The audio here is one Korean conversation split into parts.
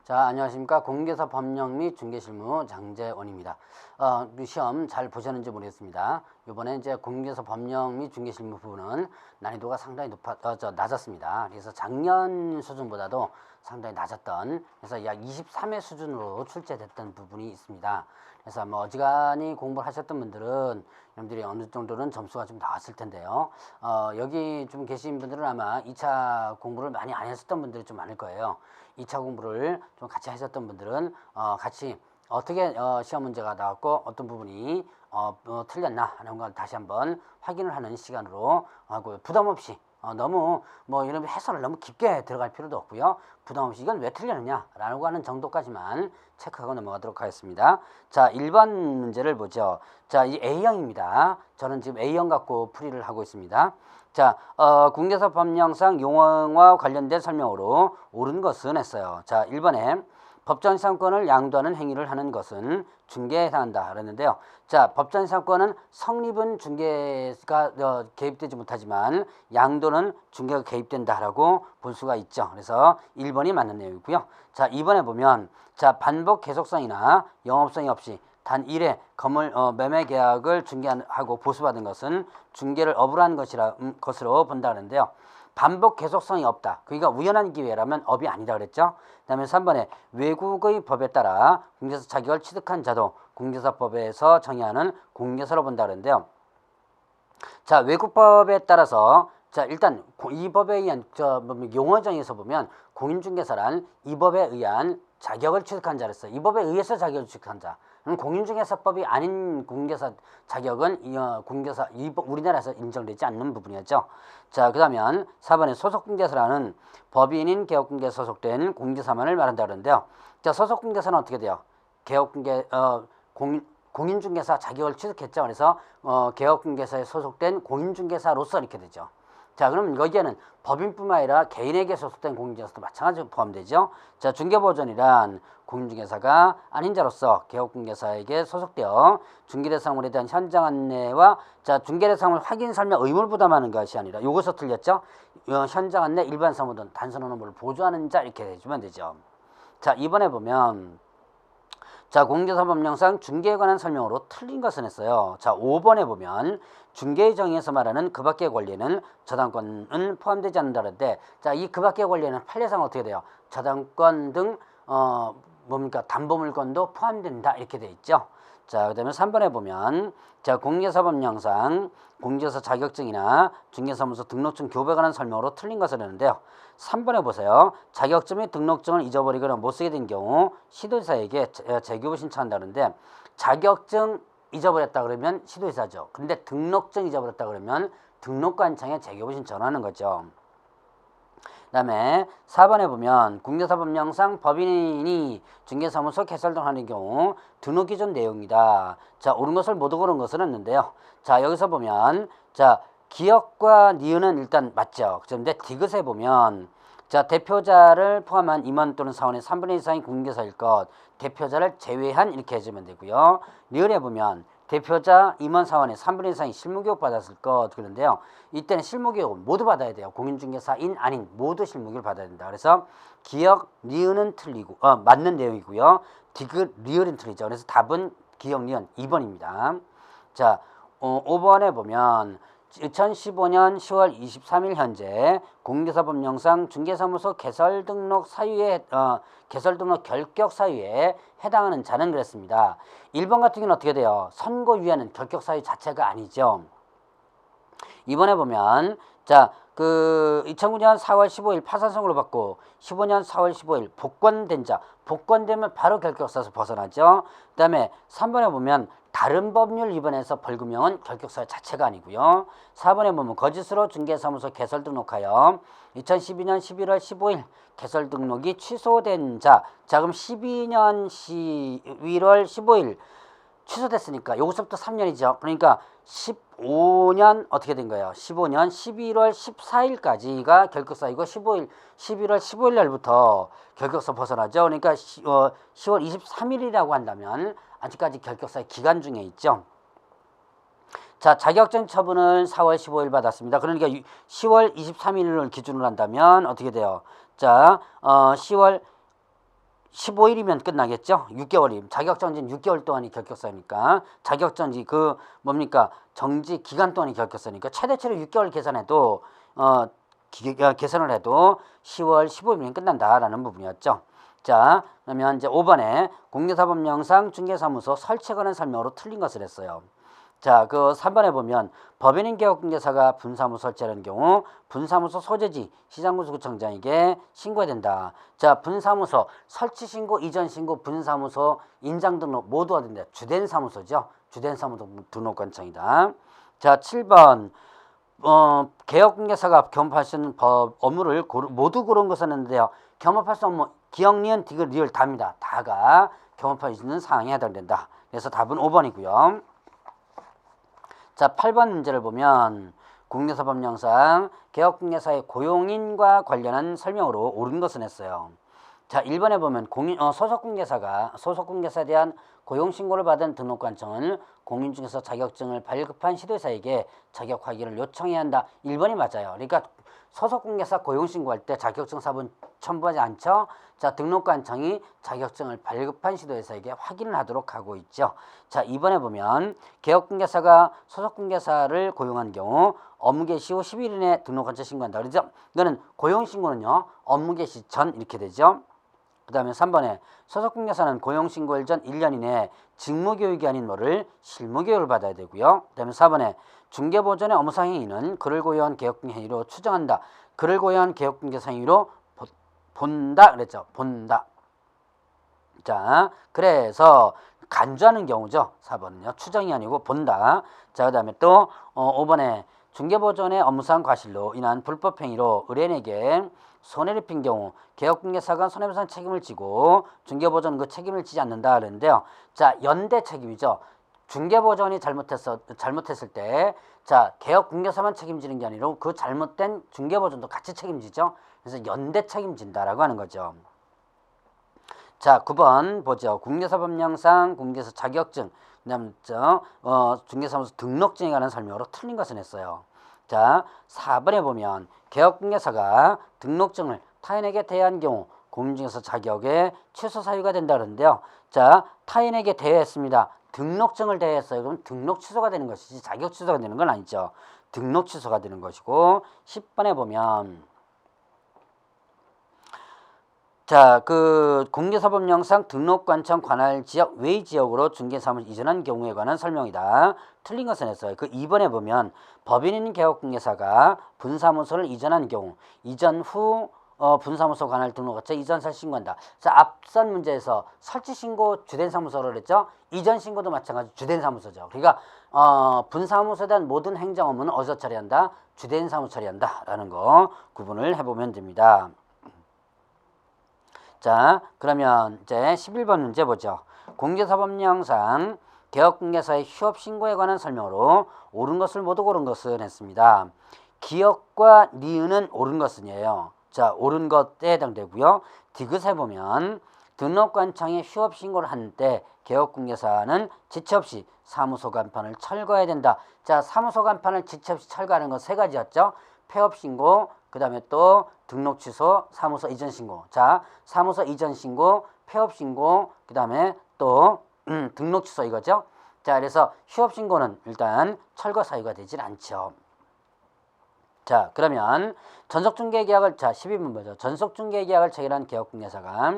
자, 안녕하십니까. 공개사 법령 및 중개실무 장재원입니다. 시험 잘 보셨는지 모르겠습니다. 이번에 이제 공개사 법령 및 중개실무 부분은 난이도가 상당히 낮았습니다. 그래서 작년 수준보다도 상당히 낮았던, 그래서 약 23회 수준으로 출제됐던 부분이 있습니다. 그래서 뭐 어지간히 공부를 하셨던 분들은 여러분들이 어느 정도는 점수가 좀 나왔을 텐데요. 여기 좀 계신 분들은 아마 2차 공부를 많이 안 했었던 분들이 좀 많을 거예요. 2차 공부를 좀 같이 하셨던 분들은 같이 어떻게 시험 문제가 나왔고 어떤 부분이 틀렸나 하는 걸 다시 한번 확인을 하는 시간으로 하고, 부담 없이 너무 뭐 이런 해설을 너무 깊게 들어갈 필요도 없고요. 부담 없이 이건 왜 틀렸느냐라고 하는 정도까지만 체크하고 넘어가도록 하겠습니다. 자, 1번 문제를 보죠. 자, 이 A형입니다. 저는 지금 A형 갖고 풀이를 하고 있습니다. 자, 공개사 법령상 용어와 관련된 설명으로 옳은 것은 했어요. 자, 1번에 법정이상권을 양도하는 행위를 하는 것은 중개에 해당한다 그랬는데요. 자, 법정이상권은 성립은 중개가 개입되지 못하지만 양도는 중개가 개입된다라고 볼 수가 있죠. 그래서 1번이 맞는 내용이고요. 자, 2번에 보면 자, 반복 계속성이나 영업성이 없이 단 1회 매매 계약을 중개하고 보수받은 것은 중개를 업으로 한 것으로 본다는데요. 반복 계속성이 없다. 그러니까 우연한 기회라면 업이 아니다 그랬죠. 그다음에 3번에 외국의 법에 따라 공개사 자격을 취득한 자도 공개사법에서 정의하는 공개사로 본다 그랬는데요. 자, 외국법에 따라서 자, 일단 이 법에 의한 용어 정의에서 보면 공인중개사란 이 법에 의한 자격을 취득한 자랬어요. 이 법에 의해서 자격을 취득한 자. 공인중개사법이 아닌 공개사 자격은 우리나라에서 인정되지 않는 부분이었죠. 자, 그다음에 4번에 소속공개사라는 법인인 개업공개에 소속된 공개사만을 말한다 그러는데요. 자, 소속공개사는 어떻게 돼요? 공인중개사 자격을 취득했죠. 그래서 개업공개사에 소속된 공인중개사로서 이렇게 되죠. 자, 그럼 여기에는 법인뿐만 아니라 개인에게 소속된 공인중개사도 마찬가지로 포함되죠. 자, 중개보전이란 공인중개사가 아닌 자로서 개업공개사에게 소속되어 중개대상물에 대한 현장 안내와 자, 중개대상물 확인 설명 의무를 부담하는 것이 아니라 요것서 틀렸죠. 현장 안내 일반 사무든 단순 업무를 보조하는 자 이렇게 해주면 되죠. 자, 이번에 보면 자, 공개사 법령상 중개에 관한 설명으로 틀린 것은 했어요. 자, 5번에 보면 중개의 정의에서 말하는 그 밖의 권리는 저당권은 포함되지 않는다는데, 자, 이 그 밖의 권리는 판례상 어떻게 돼요? 저당권 등 담보물권도 포함된다 이렇게 돼 있죠. 자, 그다음에 3번에 보면 자, 공개사 법령상 공개사 자격증이나 중개사무소 등록증 교부에 관한 설명으로 틀린 것을 했는데요. 3번에 보세요. 자격증 및 등록증을 잊어버리거나 못 쓰게 된 경우 시도지사에게 재교부 신청한다는데, 자격증 잊어버렸다 그러면 시도지사죠. 근데 등록증 잊어버렸다 그러면 등록관청에 재교부 신청하는 거죠. 그 다음에 4번에 보면 공개사법령상 법인이 중개사무소 개설 등 하는 경우 등록 기준 내용이다. 자, 옳은 것을 모두 고른 것은 없는데요. 자, 여기서 보면 자, 기업과 니은은 일단 맞죠. 그런데 디귿에 보면 자, 대표자를 포함한 임원 또는 사원의 3분의 1 이상이 공개사일 것, 대표자를 제외한 이렇게 해주면 되고요. 리을에 보면 대표자, 임원, 사원의 3분의 1 이상이 실무교육 받았을 것 그런데요. 이때는 실무교육은 모두 받아야 돼요. 공인중개사인 아닌 모두 실무교육을 받아야 된다. 그래서 기억, 리을은 틀리고 맞는 내용이고요. 디귿, 리을은 틀리죠. 그래서 답은 기억, 리을 2번입니다. 자, 5번에 보면 2015년 10월 23일 현재 공개사법령상 중개사무소 개설 등록 사유에 개설 등록 결격 사유에 해당하는 자는 그랬습니다. 1번 같은 경우는 어떻게 돼요? 선고유예는 결격 사유 자체가 아니죠. 이번에 보면 자, 2009년 4월 15일 파산선고를 받고 15년 4월 15일 복권된 자, 복권되면 바로 결격사에서 벗어나죠. 그 다음에 3번에 보면 다른 법률 위반에서 벌금형은 결격사유 자체가 아니고요. 4번에 보면 거짓으로 중개사무소 개설 등록하여 2012년 11월 15일 개설 등록이 취소된 자, 자 그럼 12년 11월 15일 취소됐으니까 여기서부터 3년이죠. 그러니까 15년 어떻게 된 거예요? 15년 11월 14일까지가 결격사이고 11월 15일 날부터 결격사 벗어나죠. 그러니까 10월 23일이라고 한다면 아직까지 결격사의 기간 중에 있죠. 자, 자격증 처분을 4월 15일 받았습니다. 그러니까 10월 23일을 기준으로 한다면 어떻게 돼요? 자, 10월 15일이면 끝나겠죠. 6개월이 자격정지는 6개월 동안이 결격사니까 자격정지 그 뭡니까 정지 기간 동안이 결격사니까 최대치로 6개월 계산해도 계산을 해도 10월 15일이면 끝난다라는 부분이었죠. 자, 그러면 이제 5번에 공개사법령상 중개사무소 설치에 관한 설명으로 틀린 것을 했어요. 자, 그 3번에 보면 법인인 개업공개사가 분사무소 설치하는 경우 분사무소 소재지 시장군수구청장에게 신고해야 된다. 자, 분사무소 설치 신고, 이전 신고, 분사무소 인장 등록 모두가 된다. 주된 사무소죠. 주된 사무소 등록관청이다. 자, 7번 개업공개사가 겸업할 수 있는 업무를 모두 고른 것은 했는데요. 겸업할 수 없는 기역, 니은, 디귿, 리을 다입니다. 다가 겸업할 수 있는 사항에 해당된다. 그래서 답은 5번이고요. 자, 8번 문제를 보면 공개사법령상 개업공개사의 고용인과 관련한 설명으로 옳은 것은 했어요. 자, 1번에 보면 소속공개사에 대한 고용신고를 받은 등록관청은 공인중개사 자격증을 발급한 시도사에게 자격 확인을 요청해야 한다. 1번이 맞아요. 그러니까 소속공개사 고용신고할 때 자격증 사본 첨부하지 않죠. 자, 등록관청이 자격증을 발급한 시도회사에게 확인을 하도록 하고 있죠. 자, 2번에 보면 개업공개사가 소속공개사를 고용한 경우 업무 개시 후 10일 이내 등록관청에 신고한다. 그렇죠? 이거는 고용신고는요. 업무 개시 전 이렇게 되죠. 그 다음에 3번에 소속공개사는 고용신고일 전 1년 이내에 직무교육이 아닌 뭐를 실무교육을 받아야 되고요. 그 다음에 4번에 중개보전의 업무상행위는 그를 고유한 개업공개 행위로 추정한다. 그를 고유한 개업공개사 행위로 본다 그랬죠. 본다. 자, 그래서 간주하는 경우죠. 4번은요. 추정이 아니고 본다. 자, 그 다음에 또 5번에 중개보전의 업무상 과실로 인한 불법행위로 의뢰인에게 손해를 입힌 경우 개업공개사가 손해배상 책임을 지고 중개보전은 그 책임을 지지 않는다 그랬는데요. 자, 연대 책임이죠. 중개보전이 잘못했을 때, 자, 개업공개사만 책임지는 게 아니라 그 잘못된 중개보전도 같이 책임지죠. 그래서 연대 책임진다라고 하는 거죠. 자, 9번 보죠. 공개사법령상 공개사 자격증, 그다음 중개사무소 등록증에 관한 설명으로 틀린 것은 했어요. 자, 4번에 보면 개업공개사가 등록증을 타인에게 대여한 경우 공인중개사 자격의 취소 사유가 된다 그러는데요. 자, 타인에게 대여했습니다. 등록증을 대여했어요. 그럼 등록 취소가 되는 것이지 자격 취소가 되는 건 아니죠. 등록 취소가 되는 것이고 10번에 보면 자, 그 공개사법령상 등록관청 관할 지역 외 지역으로 중개사무소 이전한 경우에 관한 설명이다. 틀린 것은 했어요. 그 2번에 보면 법인인 개업공개사가 분사무소를 이전한 경우 이전 후 분사무소 관할 등록업체 이전설 신고한다. 자, 앞선 문제에서 설치 신고 주된 사무소를 했죠. 이전 신고도 마찬가지 주된 사무소죠. 그러니까 분사무소에 대한 모든 행정 업무는 어디서 처리한다? 주된 사무소 처리한다라는 거 구분을 해보면 됩니다. 자, 그러면 이제 11번 문제 보죠. 공개사법령상 개업공개사의 휴업신고에 관한 설명으로 옳은 것을 모두 고른 것은 했습니다. 기역과 니은은 옳은 것은이에요. 자, 옳은 것에 해당되고요. 디귿에 보면 등록관청에 휴업신고를 하는 때 개업공개사는 지체 없이 사무소 간판을 철거해야 된다. 자, 사무소 간판을 지체 없이 철거하는 건 세 가지였죠. 폐업신고, 그 다음에 또 등록 취소, 사무소 이전 신고. 자, 사무소 이전 신고, 폐업 신고, 그 다음에 또 등록 취소 이거죠. 자, 그래서 휴업 신고는 일단 철거 사유가 되질 않죠. 자, 그러면 전속중개계약을 12번 보죠. 전속중개계약을 체결한 개업공개사가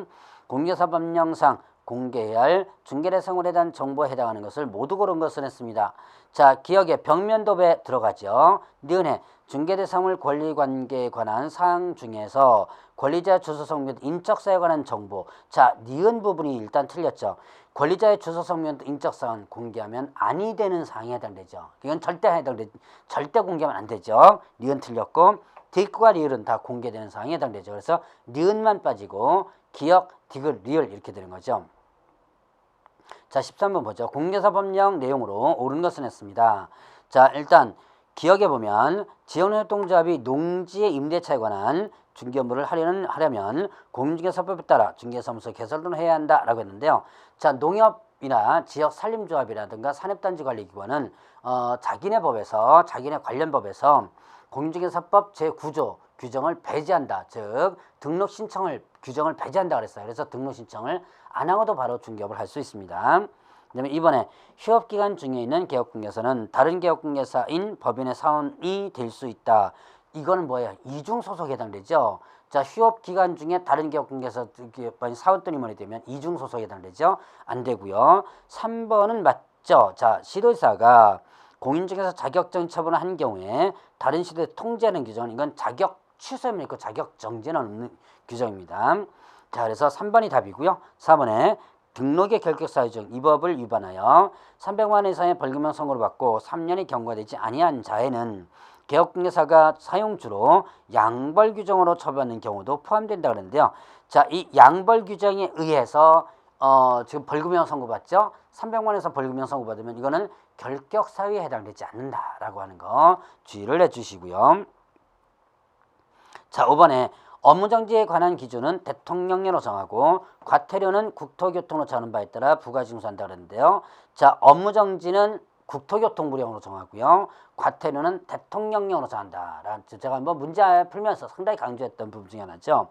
공개사법령상 공개해야 할 중개대상물에 대한 정보에 해당하는 것을 모두 고른 것을 했습니다. 자, 기억에 벽면도에 들어가죠. 니은에 중개대상물 권리관계에 관한 사항 중에서 권리자의 주소성 및 인적사에 관한 정보. 자, 니은 부분이 일단 틀렸죠. 권리자의 주소성 및 인적사항은 공개하면 아니 되는 사항에 해당되죠. 이건 절대 공개하면 안 되죠. 니은 틀렸고 디귿과 리을은 다 공개되는 사항에 해당되죠. 그래서 니은만 빠지고 기역, 디귿, 리을 이렇게 되는 거죠. 자, 13번 보죠. 공개사법령 내용으로 옳은 것은 했습니다. 자, 일단 기억에 보면 지역활동조합이 농지의 임대차에 관한 중개 업무를 하려면 공인중개사법에 따라 중개사무소 개설을 해야 한다라고 했는데요. 자, 농협이나 지역산림조합이라든가 산업단지관리기관은 자기네 관련 법에서 공인중개사법 제9조 규정을 배제한다. 즉 등록 신청을 규정을 배제한다 그랬어요. 그래서 등록 신청을 안 하고도 바로 중개업을 할 수 있습니다. 그다음에 이번에 휴업 기간 중에 있는 개업공개사는 다른 개업공개사인 법인의 사원이 될 수 있다. 이거는 뭐예요? 이중 소속에 해당되죠. 자, 휴업 기간 중에 다른 개업공개사 사원 또는 임원이 되면 이중 소속에 해당되죠. 안 되고요. 3번은 맞죠. 자, 시도지사가 공인중개사 자격증 처분을 한 경우에 다른 시도에 통지하는 규정은 이건 자격 취소에만 있고 자격 정지는 없는 규정입니다. 자, 그래서 3번이 답이고요. 4번에 등록의 결격사유 중 이 법을 위반하여 300만 원 이상의 벌금형 선고를 받고 3년이 경과되지 아니한 자에는 개업공개사가 사용주로 양벌 규정으로 처벌받는 경우도 포함된다 그러는데요. 자, 이 양벌 규정에 의해서 지금 벌금형 선고받죠. 300만 원에서 벌금형 선고받으면 이거는 결격 사유에 해당되지 않는다라고 하는 거 주의를 해주시고요. 자, 5번에 업무정지에 관한 기준은 대통령령으로 정하고 과태료는 국토교통부로 정하는 바에 따라 부과징수한다 그러는데요. 자, 업무정지는 국토교통부령으로 정하고요. 과태료는 대통령령으로 정한다. 제가 한번 문제 풀면서 상당히 강조했던 부분 중에 하나죠.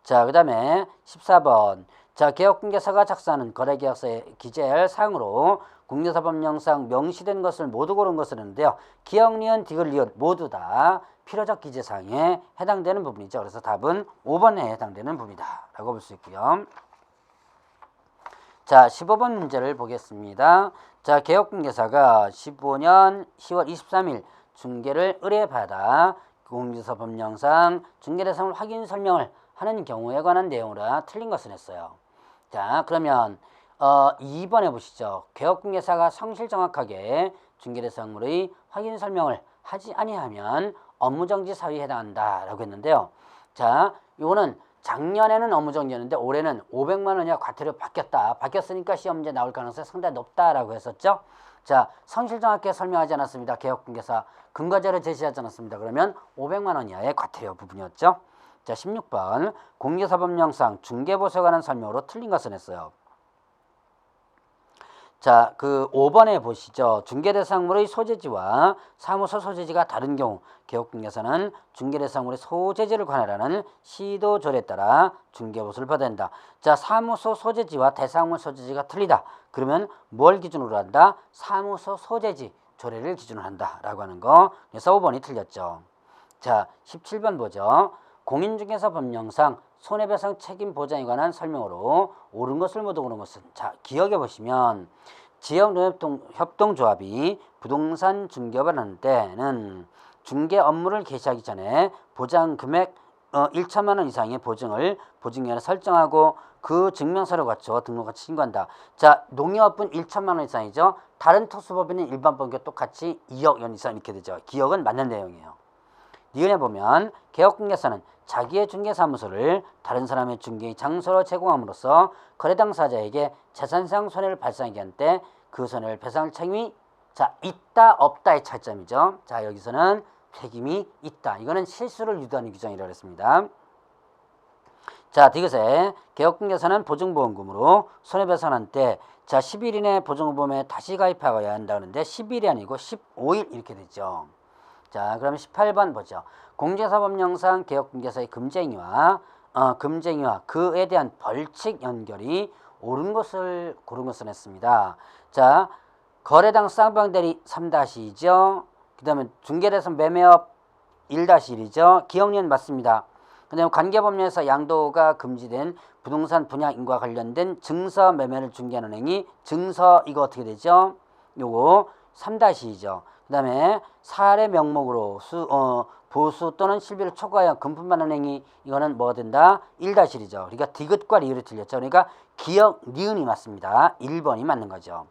자, 그 다음에 14번. 자, 개업공개사가 작성하는 거래계약서에 기재할 사항으로 공개사법령상 명시된 것을 모두 고른 것을 했는데요. 기역, 니은, 디귿, 리을 모두 다 필요적 기재사항에 해당되는 부분이죠. 그래서 답은 5번에 해당되는 부분이다 라고 볼 수 있고요. 자, 15번 문제를 보겠습니다. 자, 개업공개사가 15년 10월 23일 중개를 의뢰받아 공개사법령상 중개대상을 확인 설명을 하는 경우에 관한 내용으로 틀린 것을 했어요. 자, 그러면 2번에 보시죠. 개업공개사가 성실 정확하게 중개대상물의 확인 설명을 하지 아니하면 업무정지 사유에 해당한다라고 했는데요. 자, 이거는 작년에는 업무정지였는데 올해는 500만 원이야 과태료 바뀌었다. 바뀌었으니까 시험 문제 나올 가능성이 상당히 높다라고 했었죠. 자, 성실 정확하게 설명하지 않았습니다. 개업공개사 근거자료 제시하지 않았습니다. 그러면 500만 원 이하의 과태료 부분이었죠. 자, 16번 공개사법령상 중개보수에 관한 설명으로 틀린 것을 했어요. 자, 그 5번에 보시죠. 중개대상물의 소재지와 사무소 소재지가 다른 경우 개업공개사는 중개대상물의 소재지를 관할하는 시도조례에 따라 중개보수를 받아야 한다. 자, 사무소 소재지와 대상물 소재지가 틀리다. 그러면 뭘 기준으로 한다? 사무소 소재지 조례를 기준으로 한다라고 하는 거. 그래서 5번이 틀렸죠. 자, 17번 보죠. 공인중개사 법령상 손해배상 책임 보장에 관한 설명으로 옳은 것을 모두 고른 것은, 자, 기억해 보시면 지역농협동조합이 부동산 중개업을 하는 때는 중개 업무를 개시하기 전에 보장 금액 1천만 원 이상의 보증기간을 설정하고 그 증명서를 갖춰 등록같이 신고한다. 자, 농협은 1천만 원 이상이죠. 다른 특수법인은 일반법인과 똑같이 2억 원 이상 이렇게 되죠. 기억은 맞는 내용이에요. 니은에 보면 개업공개사는 자기의 중개사무소를 다른 사람의 중개의 장소로 제공함으로써 거래 당사자에게 재산상 손해를 발생하게 한 때 그 손해를 배상할 책임이 있다 없다의 차이점이죠. 자, 여기서는 책임이 있다. 이거는 실수를 유도하는 규정이라고 했습니다. 자, 디귿에 개업공개사는 보증보험금으로 손해배상한 때 10일 이내 보증보험에 다시 가입하여야 한다는데 10일이 아니고 15일 이렇게 되죠. 자, 그럼 18번 보죠. 공개사법령상 개업공개사의 금쟁이와 그에 대한 벌칙 연결이 옳은 것을 고른 것을 했습니다. 자, 거래당 쌍방대리 3-2죠. 그 다음에 중개대상 매매업 1-1이죠. 기억니은 맞습니다. 그 다음에 관계법령에서 양도가 금지된 부동산 분양인과 관련된 증서 매매를 중개하는 행위, 증서 이거 어떻게 되죠? 요거 3-2죠. 그 다음에 사례 명목으로 보수 또는 실비를 초과하여 금품받는 행위, 이거는 뭐가 된다? 1-1이죠. 그러니까 디귿과 리을이 틀렸죠. 그러니까 기역, 니은이 맞습니다. 1번이 맞는 거죠.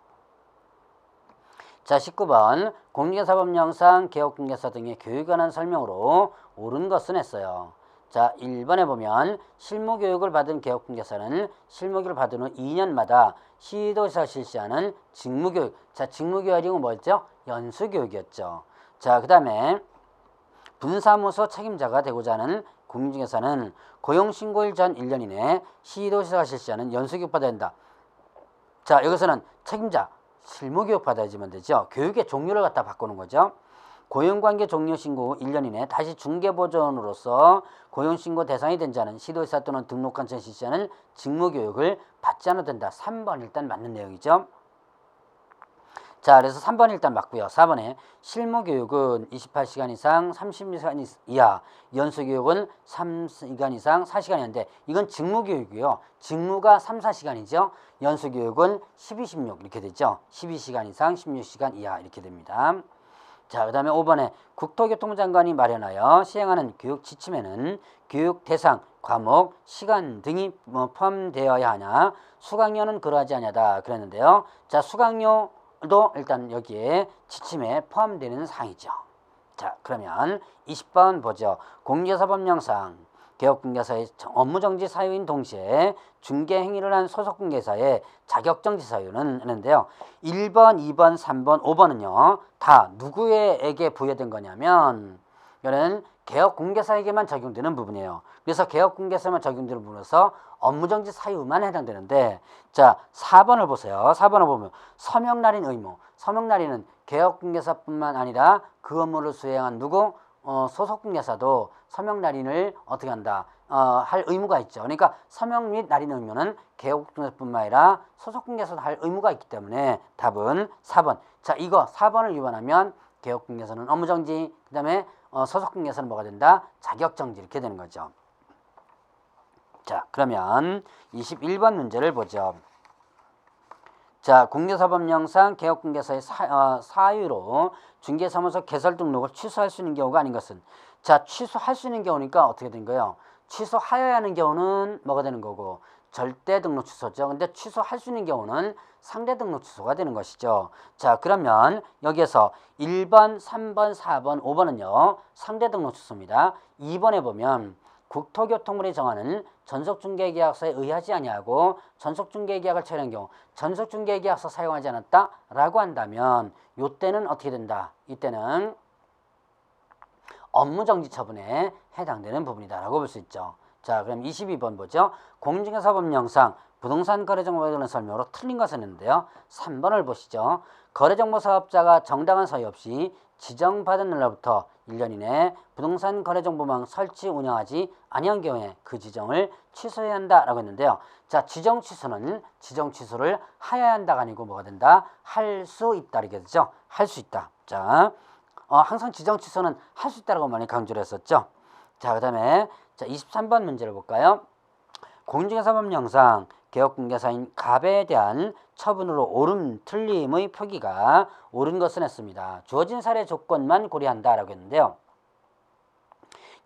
자, 19번 공개사법령상 개업공개사 등의 교육에 관한 설명으로 옳은 것은 했어요. 자, 1번에 보면 실무교육을 받은 개업공개사는 실무교육을 받은 후 2년마다 시도지사가 실시하는 직무교육. 자, 직무교육이 뭐였죠? 연수교육이었죠. 자, 그 다음에 분사무소 책임자가 되고자 하는 공인중개사는 고용신고일 전 1년 이내에 시도지사가 실시하는 연수교육 받아야 한다. 자, 여기서는 책임자 실무교육 받아야지만 되죠. 교육의 종류를 갖다 바꾸는 거죠. 고용관계 종료 신고 후 1년 이내 다시 중개보조원으로서 고용신고 대상이 된 자는 시도의사 또는 등록관청 실시하는 직무교육을 받지 않아도 된다. 3번 일단 맞는 내용이죠. 자, 그래서 3번 일단 맞고요. 4번에 실무교육은 28시간 이상 30시간 이하, 연수교육은 3시간 이상 4시간이었는데 이건 직무교육이고요. 직무가 3, 4시간이죠. 연수교육은 12, 16 이렇게 되죠. 12시간 이상 16시간 이하 이렇게 됩니다. 자, 그 다음에 5번에 국토교통장관이 마련하여 시행하는 교육 지침에는 교육 대상, 과목, 시간 등이 포함되어야 하냐, 수강료는 그러하지 아니하다 그랬는데요. 자, 수강료도 일단 여기에 지침에 포함되는 사항이죠. 자, 그러면 20번 보죠. 공개사법령상 개업공개사의 업무정지 사유인 동시에 중개행위를 한 소속공개사의 자격정지 사유는 했는데요. 1번, 2번, 3번, 5번은요. 다 누구에게 부여된 거냐면 이거는 개업공개사에게만 적용되는 부분이에요. 그래서 개업공개사만 적용되는 부분에서 업무정지 사유만 해당되는데 자, 4번을 보세요. 4번을 보면 서명날인 의무. 서명날인은 개업공개사뿐만 아니라 그 업무를 수행한 누구? 소속공개사도 서명날인을 어떻게 한다? 할 의무가 있죠. 그러니까 서명 및 날인 의무는 개업공개사뿐만 아니라 소속공개사도 할 의무가 있기 때문에 답은 4번. 자, 이거 4번을 위반하면 개업공개사는 업무정지, 그 다음에 소속공개사는 뭐가 된다? 자격정지 이렇게 되는 거죠. 자, 그러면 21번 문제를 보죠. 자, 공개사법령상 개업공개사의 사유로 중개사무소 개설 등록을 취소할 수 있는 경우가 아닌 것은 자, 취소할 수 있는 경우니까 어떻게 된 거예요? 취소하여야 하는 경우는 뭐가 되는 거고 절대 등록 취소죠. 근데 취소할 수 있는 경우는 상대 등록 취소가 되는 것이죠. 자, 그러면 여기에서 1번, 3번, 4번, 5번은요. 상대 등록 취소입니다. 2번에 보면 국토교통부이 정하는 전속중개계약서에 의하지 아니하고 전속중개계약을 체결한 경우 전속중개계약서 사용하지 않았다라고 한다면 이때는 어떻게 된다? 이때는 업무정지 처분에 해당되는 부분이다라고 볼 수 있죠. 자, 그럼 22번 보죠. 공중개사법령상 부동산 거래정보에 관한 설명으로 틀린 것은 있는데요. 3번을 보시죠. 거래정보 사업자가 정당한 사유 없이 지정받은 날로부터 1년 이내 부동산 거래정보망 설치 운영하지 아니한 경우에 그 지정을 취소해야 한다라고 했는데요. 자, 지정 취소는 지정 취소를 하여야 한다가 아니고 뭐가 된다? 할 수 있다 이렇게 되죠. 할 수 있다. 자, 항상 지정 취소는 할 수 있다라고 많이 강조를 했었죠. 자, 그 다음에 자 23번 문제를 볼까요? 공중개사법령상 개업공개사인 갑에 대한 처분으로 옳음, 틀림의 표기가 옳은 것은 했습니다. 주어진 사례 조건만 고려한다라고 했는데요.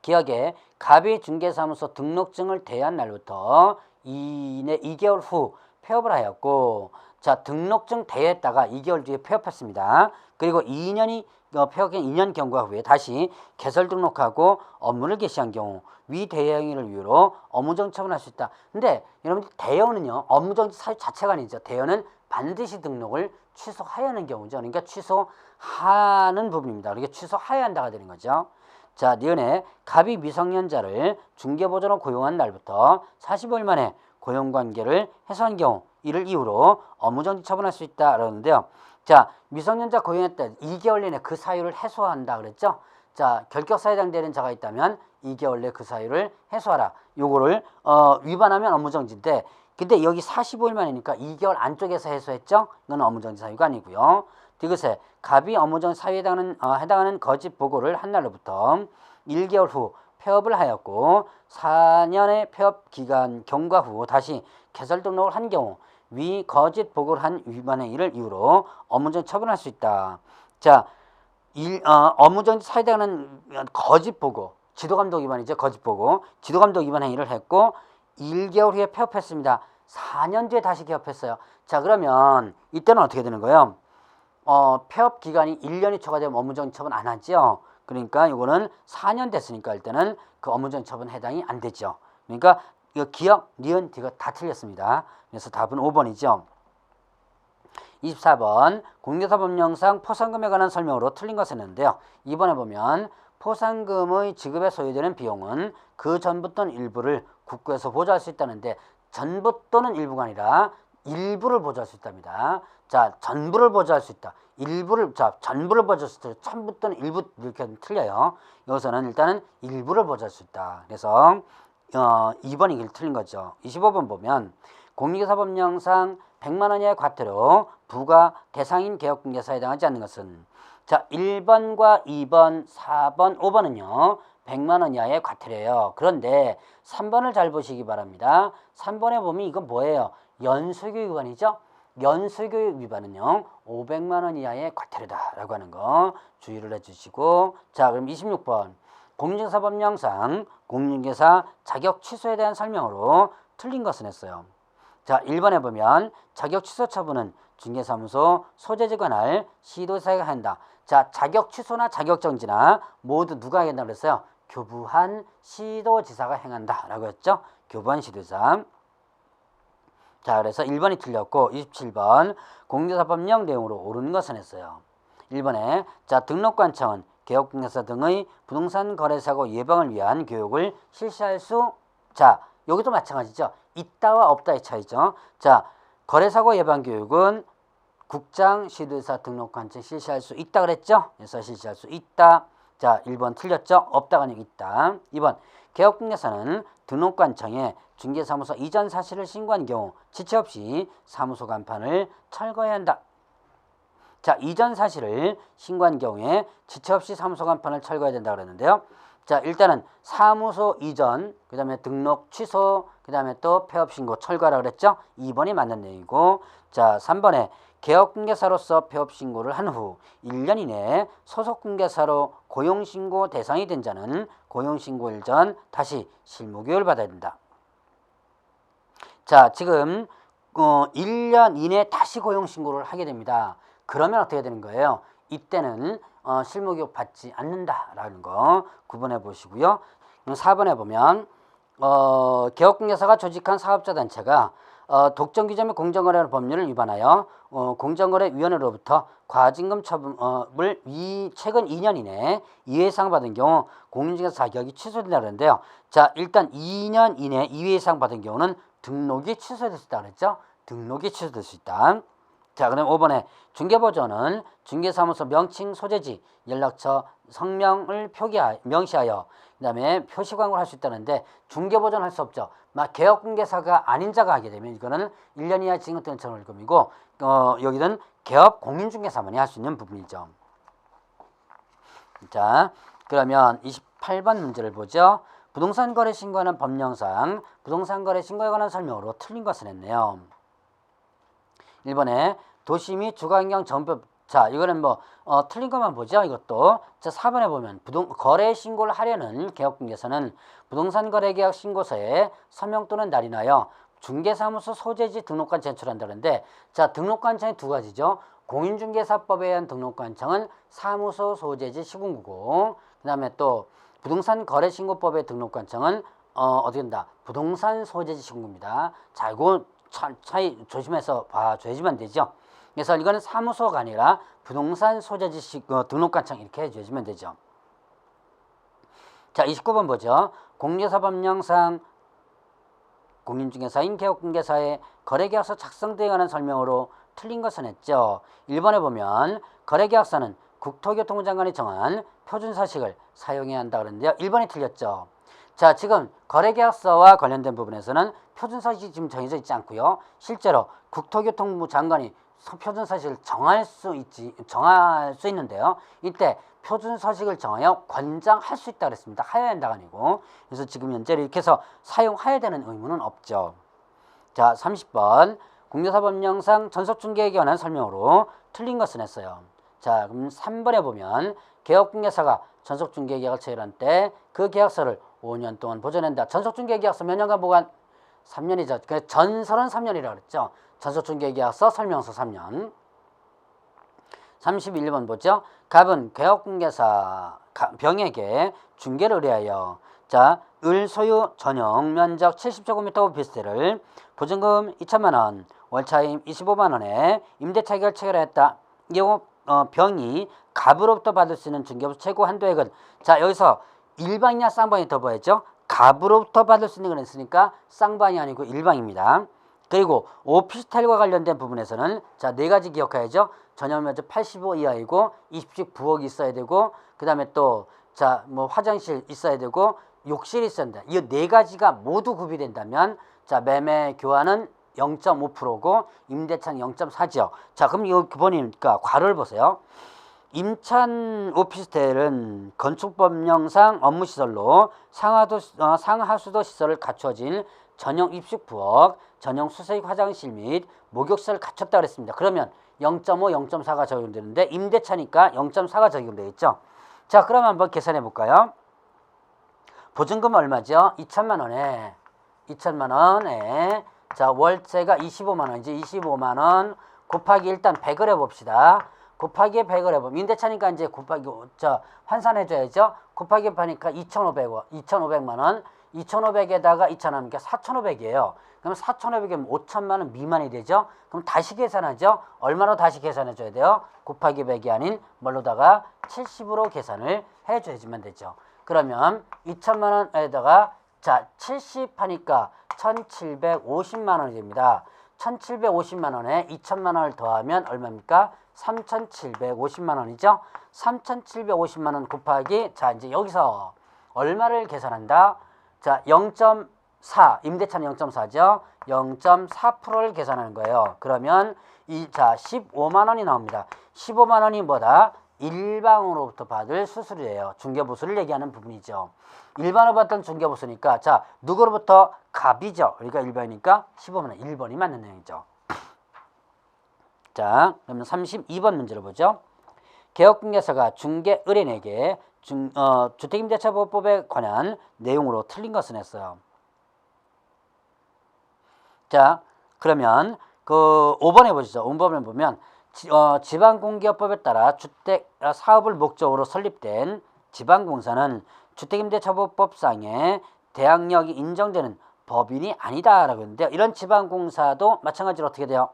기억에 갑이 중개사무소 등록증을 대한 날부터 2개월 후 폐업을 하였고 자, 등록증 대했다가 2개월 뒤에 폐업했습니다. 그리고 2년이 폐업한 2년 경과 후에 다시 개설 등록하고 업무를 개시한 경우 위 대여행위를 이유로 업무정지 처분할 수 있다. 근데 여러분들 대여는요. 업무정지 사유 자체가 아니죠. 대여는 반드시 등록을 취소해야 하는 경우죠. 그러니까 취소하는 부분입니다. 그러니까 취소해야 한다가 되는 거죠. 자, 니은에 갑이 미성년자를 중개보조로 고용한 날부터 45일 만에 고용관계를 해소한 경우 이를 이유로 업무정지 처분할 수 있다 그러는데요. 자, 미성년자 고용했다 2개월 내내 그 사유를 해소한다 그랬죠. 자, 결격사유에 해당되는 자가 있다면 2개월 내 그 사유를 해소하라. 요거를 위반하면 업무정지인데 근데 여기 45일 만이니까 2개월 안쪽에서 해소했죠. 이건 업무정지 사유가 아니고요. 디귿에 갑이 업무정지 사유에 해당하는 거짓 보고를 한 날로부터 1개월 후 폐업을 하였고 4년의 폐업 기간 경과 후 다시 개설 등록을 한 경우 위 거짓 보고를 한 위반의 일을 이유로 업무정지 처분할 수 있다. 자, 업무정지 사유에 해당하는 거짓 보고, 지도감독 위반이죠. 거짓 보고, 지도감독 위반 행위를 했고 1개월 후에 폐업했습니다. 4년 뒤에 다시 개업했어요. 자, 그러면 이때는 어떻게 되는 거예요? 폐업 기간이 1년이 초과되면 업무정지 처분 안 하죠. 그러니까 이거는 4년 됐으니까 일단은 그 업무정지 처분 해당이 안 되죠. 그러니까 이거 기억, 니은, 디귿 다 틀렸습니다. 그래서 답은 5번이죠. 24번 공개사법령상 포상금에 관한 설명으로 틀린 것을 했는데요. 2번에 보면 포상금의 지급에 소요되는 비용은 그 전부 또는 일부를 국고에서 보조할 수 있다는데 전부 또는 일부가 아니라 일부를 보조할 수 있답니다. 자, 전부를 보조할 수 있다. 일부를, 자, 전부를 보조할 수 있다. 전부 또는 일부 이렇게 틀려요. 여기서는 일단은 일부를 보조할 수 있다. 그래서 2번이 틀린 거죠. 25번 보면 공익사법령상 100만 원 이하의 과태료 부과 대상인 개업공개사에 해당하지 않는 것은, 자, 1번과 2번, 4번, 5번은요. 100만 원 이하의 과태료예요. 그런데 3번을 잘 보시기 바랍니다. 3번에 보면 이건 뭐예요? 연수교육 위반이죠. 연수교육 위반은요. 500만 원 이하의 과태료다라고 하는 거 주의를 해주시고, 자, 그럼 26번 공인중개사법령상 공인중개사 자격 취소에 대한 설명으로 틀린 것은 했어요. 자, 1번에 보면 자격 취소 처분은 중개사무소 소재지 관할 시도지사가 한다. 자, 자격 취소나 자격 정지나 모두 누가 하겠다고 그랬어요? 교부한 시도지사가 행한다 라고 했죠. 교부한 시도지사. 자, 그래서 1번이 틀렸고 27번 공인중개사법령 내용으로 옳은 것은 했어요. 1번에 자, 등록관청은 개업공개사 등의 부동산 거래사고 예방을 위한 교육을 실시할 수, 자, 여기도 마찬가지죠. 있다와 없다의 차이죠. 자, 거래사고 예방 교육은 국장, 시도지사, 등록관청 실시할 수 있다 그랬죠. 그래서 실시할 수 있다. 자, 1번 틀렸죠. 없다가 아니고 있다. 2번 개업공개사는 등록관청에 중개사무소 이전 사실을 신고한 경우 지체 없이 사무소 간판을 철거해야 한다. 자, 이전 사실을 신고한 경우에 지체 없이 사무소 간판을 철거해야 된다 그랬는데요. 자, 일단은 사무소 이전, 그 다음에 등록 취소, 그 다음에 또 폐업 신고 철거하라 그랬죠. 2번이 맞는 내용이고, 자, 3번에 개업공개사로서 폐업 신고를 한 후 1년 이내에 소속공개사로 고용신고 대상이 된 자는 고용신고일 전 다시 실무교육을 받아야 된다. 자, 지금 1년 이내에 다시 고용신고를 하게 됩니다. 그러면 어떻게 되는 거예요? 이때는 실무교육 받지 않는다라는 거 구분해 보시고요. 4번에 보면 개업공개사가 조직한 사업자단체가 독점규제 및 공정거래 법률을 위반하여 공정거래위원회로부터 과징금 처분을 최근 2년 이내에 이회 이상 받은 경우 공인중개사 자격이 취소된다 그러는데요. 자, 일단 2년 이내에 이회 이상 받은 경우는 등록이 취소될 수 있다 그랬죠. 등록이 취소될 수 있다. 자, 그럼 5번에 중개보조는 중개사무소 명칭, 소재지, 연락처, 성명을 명시하여 그 다음에 표시광고를 할 수 있다는데 중개보조는 할 수 없죠. 막 개업공개사가 아닌 자가 하게 되면 이거는 1년 이하 징역 또는 처벌금이고 여기는 개업 공인중개사만이 할 수 있는 부분이죠. 자, 그러면 28번 문제를 보죠. 부동산 거래 신고하는 법령상 부동산 거래 신고에 관한 설명으로 틀린 것을 했네요. 1번에 도시 및 주거환경 전법, 자, 이거는 뭐 틀린 것만 보죠. 이것도. 자, 4번에 보면 거래 신고를 하려는 개업공개사는 부동산 거래 계약 신고서에 서명 또는 날인하여 중개사무소 소재지 등록관 제출한다는데, 자, 등록관청이 두 가지죠. 공인중개사법에 의한 등록관청은 사무소 소재지 시군구고, 그 다음에 또 부동산 거래 신고법의 등록관청은 어떻게 된다? 부동산 소재지 시군구입니다. 자, 이거 차이 조심해서 봐줘야지만 되죠. 그래서 이거는 사무소가 아니라 부동산 소재지 등록관청 이렇게 해주시면 되죠. 자, 29번 보죠. 공인중개사법령상 공인중개사인 개업공개사의 거래계약서 작성 등에 관한 설명으로 틀린 것은 했죠. 1번에 보면 거래계약서는 국토교통부 장관이 정한 표준서식을 사용해야 한다 그랬는데요. 1번이 틀렸죠. 자, 지금 거래계약서와 관련된 부분에서는 표준서식이 지금 정해져 있지 않고요. 실제로 국토교통부 장관이 표준서식을 정할 수 있는데요. 이때 표준서식을 정하여 권장할 수 있다 그랬습니다. 하여야 한다가 아니고. 그래서 지금 현재 이렇게 해서 사용해야 되는 의무는 없죠. 자, 30번 공인중개사법령상 전속중개에 관한 설명으로 틀린 것은 했어요. 자, 그럼 3번에 보면 개업공개사가 전속중개계약을 체결한 때 그 계약서를 5년 동안 보존한다. 전속중개계약서 몇 년간 보관? 3년이죠. 그래서 전설은 3년이라고 그랬죠. 전속중개계약서 설명서 3년. 31번 보죠. 갑은 개업공개사 병에게 중개를 의뢰하여, 자, 을 소유 전용 면적 70제곱미터 오피스텔을 보증금 2천만 원, 월차임 25만 원에 임대차 체결을 했다. 이 경우 병이 갑으로부터 받을 수 있는 중개부 최고 한도액은, 자, 여기서 일방이냐 쌍방이 더 봐야죠. 갑으로부터 받을 수 있는 건 있으니까 쌍방이 아니고 일방입니다. 그리고 오피스텔과 관련된 부분에서는 자, 네 가지 기억해야죠. 전용면적 85 이하이고 20씩 부엌이 있어야 되고 그다음에 또 자, 뭐 화장실 있어야 되고 욕실이 있어야 된다. 이 네 가지가 모두 구비된다면 자, 매매 교환은 0.5%고 임대차는 0.4죠. 자, 그럼 이거 보니까 괄호를 보세요. 임찬 오피스텔은 건축법령상 업무시설로 상하수도 시설을 갖춰진 전용 입식 부엌, 전용 수세식 화장실 및 목욕시설을 갖췄다 그랬습니다. 그러면 0.5, 0.4가 적용되는데 임대차니까 0.4가 적용되겠죠. 자, 그럼 한번 계산해 볼까요? 보증금 얼마죠? 2천만 원에 자, 월세가 25만 원이지. 25만 원 곱하기 일단 100을 해봅시다. 곱하기 100을 해보면 임대차니까 이제 곱하기 저 환산해줘야죠. 곱하기 100하니까 2,500만 원. 2,500에다가 2,000원 하니까 4,500이에요. 그럼 4,500이면 5천만 원 미만이 되죠. 그럼 다시 계산하죠. 얼마로 다시 계산해줘야 돼요? 곱하기 100이 아닌 뭘로다가 70으로 계산을 해줘야지만 되죠. 그러면 2천만 원에다가 자 70 하니까 1,750만 원이 됩니다. 1,750만 원에 2천만 원을 더하면 얼마입니까? 3,750만 원이죠. 3,750만 원 곱하기 자 이제 여기서 얼마를 계산한다? 자 0.4 임대차는 0.4죠. 0.4%를 계산하는 거예요. 그러면 자 15만 원이 나옵니다. 15만 원이 뭐다? 일방으로부터 받을 수수료예요. 중개보수를 얘기하는 부분이죠. 일반으로 받던 중개보수니까 자 누구로부터? 갑이죠. 그러니까 1번이니까 15만 원 1번이 맞는 내용이죠. 자 그러면 32번 문제를 보죠. 개업공개사가 중개 의뢰인에게 주택임대차보호법에 관한 내용으로 틀린 것은 했어요. 자 그러면 그 5번에 보시죠. 5번에 보면 지방공개업법에 따라 주택 사업을 목적으로 설립된 지방공사는 주택임대차보호법상의 대항력이 인정되는 법인이 아니다라고 했는데요. 이런 지방공사도 마찬가지로 어떻게 돼요?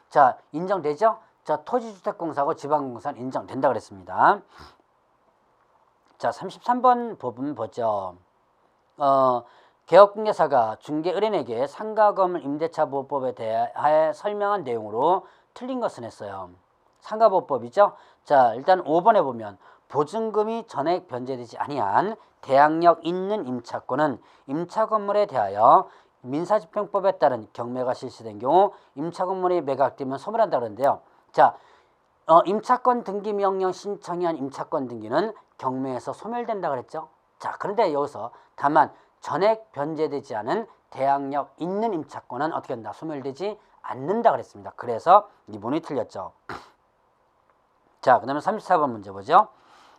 자 인정되죠? 자 토지주택공사하고 지방공사는 인정된다 그랬습니다. 자 33번 부분 보죠. 개업공개사가 중개의뢰인에게 상가건물 임대차보호법에 대하여 설명한 내용으로 틀린 것은 했어요. 상가보호법이죠. 자 일단 5번에 보면 보증금이 전액 변제되지 아니한 대항력 있는 임차권은 임차건물에 대하여 민사집행법에 따른 경매가 실시된 경우 임차건물이 매각되면 소멸한다 그러는데요. 자 임차권 등기 명령 신청이 한 임차권 등기는 경매에서 소멸된다 그랬죠. 자 그런데 여기서 다만 전액 변제되지 않은 대항력 있는 임차권은 어떻게 한다? 소멸되지 않는다 그랬습니다. 그래서 이분이 틀렸죠. 자 그 다음에 34번 문제 보죠.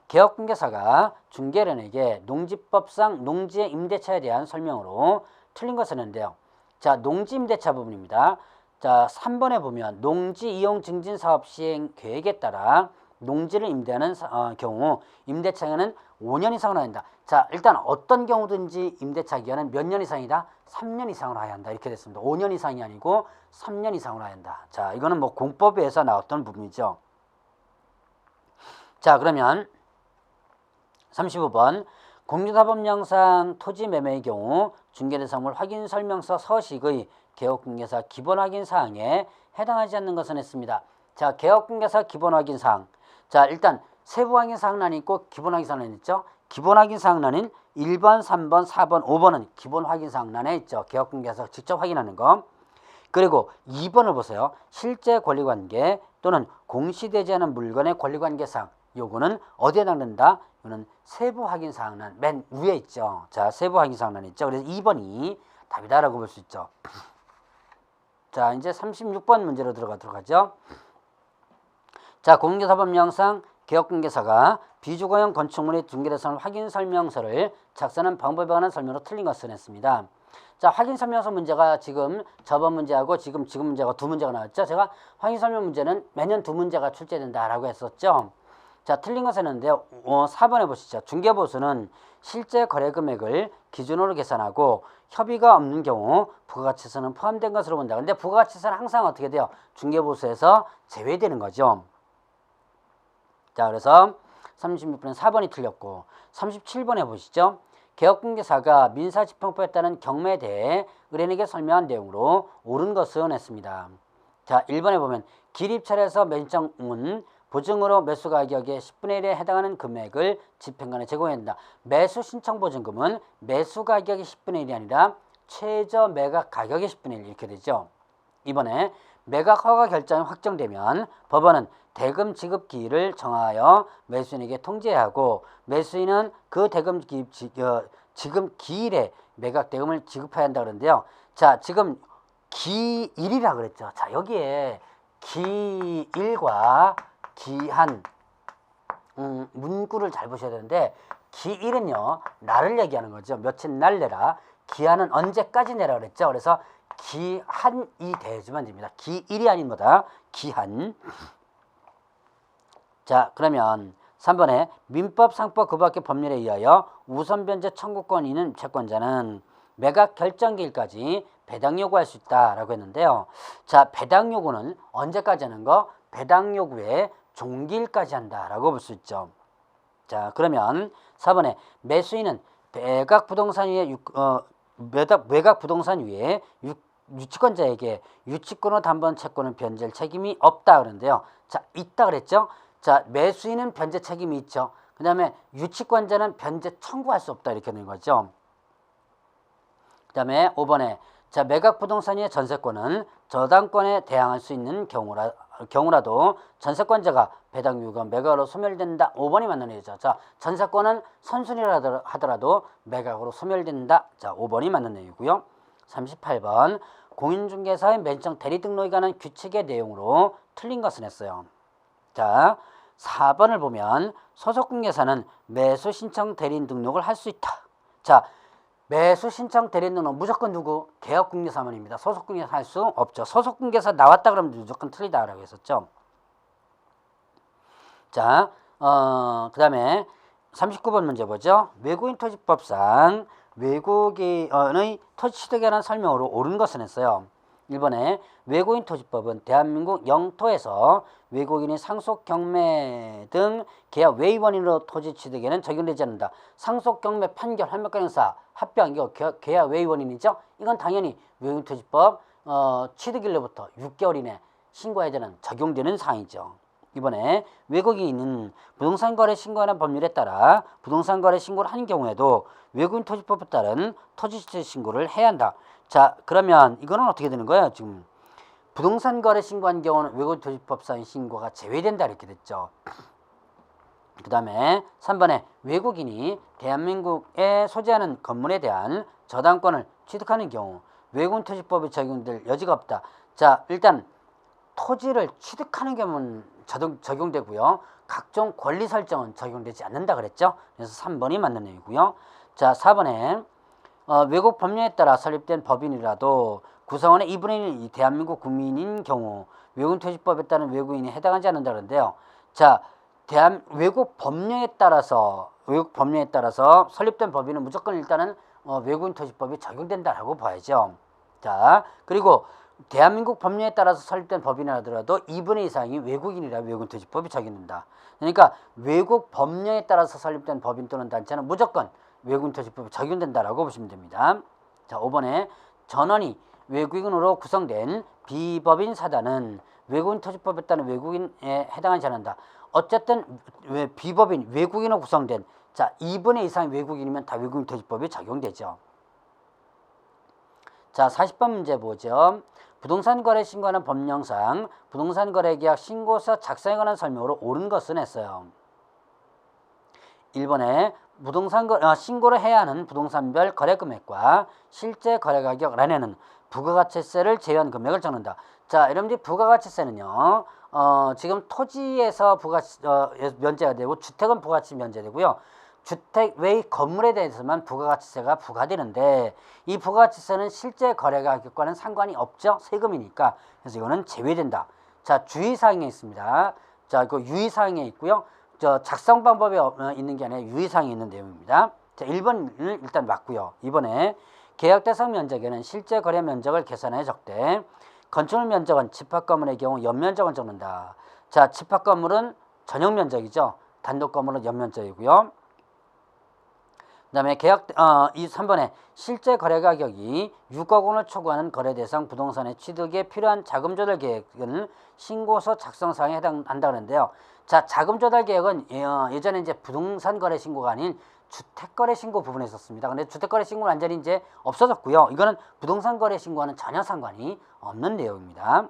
개업공개사가 중개인에게 농지법상 농지의 임대차에 대한 설명으로 틀린 것을 했는데요. 자 농지 임대차 부분입니다. 자 3번에 보면 농지 이용 증진 사업 시행 계획에 따라 농지를 임대하는 경우 임대차기간은 5년 이상으로 한다. 자 일단 어떤 경우든지 임대차 기간은 몇 년 이상이다? 3년 이상으로 해야 한다. 이렇게 됐습니다. 5년 이상이 아니고 3년 이상으로 해야 한다. 자 이거는 뭐 공법에서 나왔던 부분이죠. 자 그러면 35번 공유사법령상 토지 매매의 경우 중개대상물 확인 설명서 서식의 개업공개사 기본 확인 사항에 해당하지 않는 것은 했습니다. 자 개업공개사 기본 확인 사항. 자 일단 세부 확인 사항란이 있고 기본 확인 사항란이 있죠. 기본 확인 사항란은 1번, 3번, 4번, 5번은 기본 확인 사항란에 있죠. 개업공개사 직접 확인하는 거. 그리고 2번을 보세요. 실제 권리관계 또는 공시되지 않은 물건의 권리관계사항. 요거는 어디에 해당된다? 이거는 세부 확인 사항란 맨 위에 있죠. 자 세부 확인 사항란이 있죠. 그래서 2번이 답이다라고 볼 수 있죠. 자 이제 36번 문제로 들어가도록 하죠. 자 공개사법령상 개업공개사가 비주거용 건축물의 중개대상을 확인 설명서를 작성하는 방법에 관한 설명으로 틀린 것을 했습니다. 자 확인 설명서 문제가 지금 저번 문제하고 지금 문제가 두 문제가 나왔죠. 제가 확인 설명 문제는 매년 두 문제가 출제된다라고 했었죠. 자 틀린 것은 했는데요. 4번에 보시죠. 중개보수는 실제 거래 금액을 기준으로 계산하고 협의가 없는 경우 부가가치세는 포함된 것으로 본다. 근데 부가가치세는 항상 어떻게 돼요? 중개보수에서 제외되는 거죠. 자 그래서 36번은 4번이 틀렸고 37번에 보시죠. 개업공개사가 민사집행법에 따른 경매에 대해 의뢰인에게 설명한 내용으로 옳은 것은 했습니다. 자, 1번에 보면 기립찰에서 매수인은 보증으로 매수 가격의 10분의 1에 해당하는 금액을 집행관에 제공해야 된다. 매수 신청 보증금은 매수 가격이 10분의 1이 아니라 최저 매각 가격의 10분의 1 이렇게 되죠. 이번에 매각 허가 결정이 확정되면 법원은 대금 지급 기일을 정하여 매수인에게 통지해야 하고 매수인은 그 대금 지급 기일에 매각 대금을 지급해야 한다 그러는데요. 자, 지금 기일이라 그랬죠. 자, 여기에 기일과 기한 문구를 잘 보셔야 되는데 기일은요 날을 얘기하는 거죠. 며칠 날 내라. 기한은 언제까지 내라 그랬죠. 그래서 기한이 돼야지만 됩니다. 기일이 아닌 거다. 기한. 자, 그러면 3번에 민법, 상법, 그 밖의 법률에 의하여 우선 변제 청구권이 있는 채권자는 매각 결정기일까지 배당 요구할 수 있다라고 했는데요. 자, 배당 요구는 언제까지 하는 거? 배당 요구의 종기일까지 한다라고 볼 수 있죠. 자, 그러면 4번에 매수인은 매각 부동산 위에 유치권자에게 유치권으로 담보한 채권을 변제할 책임이 없다 그러는데요. 자, 있다 그랬죠. 자, 매수인은 변제 책임이 있죠. 그 다음에 유치권자는 변제 청구할 수 없다 이렇게 되는 거죠. 그 다음에 5번에 자, 매각 부동산 위의 전세권은 저당권에 대항할 수 있는 경우라도 전세권자가 배당 요구가 매각으로 소멸된다. 5번이 맞는 얘기죠. 자, 전세권은 선순위라 하더라도 매각으로 소멸된다. 자, 5번이 맞는 얘기고요. 38번 공인중개사의 맨청 대리 등록에 관한 규칙의 내용으로 틀린 것은 했어요. 자, 4번을 보면 소속공개사는 매수 신청 대리인 등록을 할 수 있다. 자, 매수 신청 대리인 등록 무조건 누구? 개업공개사만입니다. 소속공개사 할 수 없죠. 소속공개사 나왔다 그러면 무조건 틀리다라고 했었죠. 자, 그 다음에 39번 문제 보죠. 외국인 토지법상 외국인의 토지 취득에 관한 설명으로 옳은 것은 했어요. 1번에 외국인 토지법은 대한민국 영토에서 외국인이 상속 경매 등 계약 외의원인으로 토지 취득에는 적용되지 않는다. 상속 경매 판결 환매권 행사 합병 이거 계약 외의원인이죠. 이건 당연히 외국인 토지법 취득일로부터 6개월 이내 신고해야 되는 적용되는 사항이죠. 이번에 외국인은 부동산 거래 신고하는 법률에 따라 부동산 거래 신고를 한 경우에도 외국인 토지법에 따른 토지 취득 신고를 해야 한다. 자, 그러면 이거는 어떻게 되는 거예요? 지금 부동산 거래 신고한 경우는 외국인 토지법상 신고가 제외된다 이렇게 됐죠. 그 다음에 3번에 외국인이 대한민국에 소재하는 건물에 대한 저당권을 취득하는 경우 외국인 토지법이 적용될 여지가 없다. 자, 일단 토지를 취득하는 경우는 적용되고요. 각종 권리 설정은 적용되지 않는다 그랬죠. 그래서 3번이 맞는 내용이고요. 자, 4번에 외국 법령에 따라 설립된 법인이라도 구성원의 2분의 1이 대한민국 국민인 경우 외국인 토지법에 따른 외국인이 해당하지 않는다 그러는데요. 자, 외국 법령에 따라서 설립된 법인은 무조건 일단은 외국인 토지법이 적용된다라고 봐야죠. 자, 그리고 대한민국 법령에 따라서 설립된 법인이라도 2분의 2 이상이 외국인이라 외국인 토지법이 적용된다. 그러니까 외국 법령에 따라서 설립된 법인 또는 단체는 무조건 외국인 토지법이 적용된다라고 보시면 됩니다. 자, 5번에 전원이 외국인으로 구성된 비법인 사단은 외국인 토지법에 따른 외국인에 해당하지 않는다. 어쨌든 비법인 외국인으로 구성된 자 2분의 2 이상의 외국인이면 다 외국인 토지법이 적용되죠. 자, 40번 문제 보죠. 부동산 거래 신고하는 법령상 부동산 거래 계약 신고서 작성에 관한 설명으로 옳은 것은 했어요. 1번에 부동산 신고를 해야 하는 부동산별 거래 금액과 실제 거래 가격 란에는 부가가치세를 제외한 금액을 적는다. 자, 여러분들 부가가치세는요. 지금 토지에서 면제가 되고 주택은 부가가치 면제되고요. 주택 외의 건물에 대해서만 부가가치세가 부과되는데 이 부가가치세는 실제 거래 가격과는 상관이 없죠. 세금이니까. 그래서 이거는 제외된다. 자, 주의사항에 있습니다. 자, 그 유의사항에 있고요. 저 작성 방법에 있는 게 아니라 유의사항에 있는 내용입니다. 자, 1번은 일단 맞고요. 2번에 계약 대상 면적에는 실제 거래 면적을 계산해 적되 건축물 면적은 집합 건물의 경우 연면적은 적는다. 자, 집합 건물은 전용 면적이죠. 단독 건물은 연면적이고요. 그 그다음에 이 3번에 실제 거래 가격이 6억 원을 초과하는 거래 대상 부동산의 취득에 필요한 자금 조달 계획은 신고서 작성 사항에 해당한다 그러는데요. 자, 자금 조달 계획은 예전에 이제 부동산 거래 신고가 아닌 주택 거래 신고 부분에 있었습니다. 근데 주택 거래 신고는 완전히 이제 없어졌고요. 이거는 부동산 거래 신고와는 전혀 상관이 없는 내용입니다.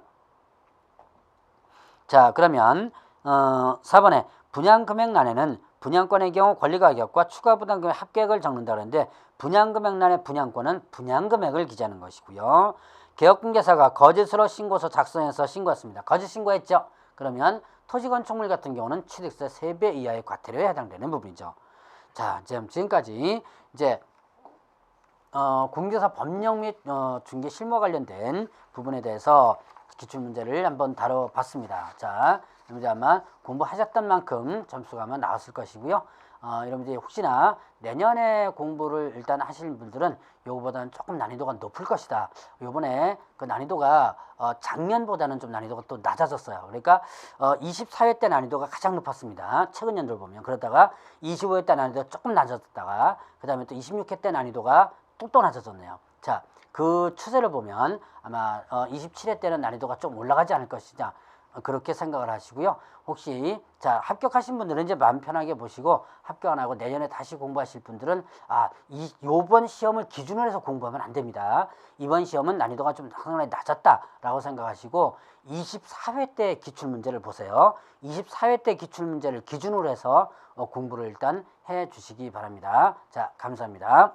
자, 그러면 4번에 분양금액란에는 분양권의 경우 권리가격과 추가 부담금의 합계액을 적는다 그러는데 분양금액란의 분양권은 분양금액을 기재하는 것이고요. 개업공개사가 거짓으로 신고서 작성해서 신고했습니다. 거짓 신고했죠? 그러면 토지건축물 같은 경우는 취득세 3배 이하의 과태료에 해당되는 부분이죠. 자, 지금까지 이제 공개사 법령 및 중개 실무 관련된 부분에 대해서 기출문제를 한번 다뤄봤습니다. 자, 여러분들 아마 공부하셨던 만큼 점수가 아마 나왔을 것이고요. 여러분들이 혹시나 내년에 공부를 일단 하실 분들은 요거보다는 조금 난이도가 높을 것이다. 요번에 그 난이도가 작년보다는 좀 난이도가 또 낮아졌어요. 그러니까 24회 때 난이도가 가장 높았습니다. 최근 연도를 보면. 그러다가 25회 때 난이도가 조금 낮아졌다가 그 다음에 또 26회 때 난이도가 또 낮아졌네요. 자, 그 추세를 보면 아마 27회 때는 난이도가 좀 올라가지 않을 것이냐 그렇게 생각을 하시고요. 혹시 자 합격하신 분들은 이제 마음 편하게 보시고 합격 안 하고 내년에 다시 공부하실 분들은 요번 시험을 기준으로 해서 공부하면 안 됩니다. 이번 시험은 난이도가 좀 상당히 낮았다라고 생각하시고 24회 때 기출문제를 보세요. 24회 때 기출문제를 기준으로 해서 공부를 일단 해 주시기 바랍니다. 자, 감사합니다.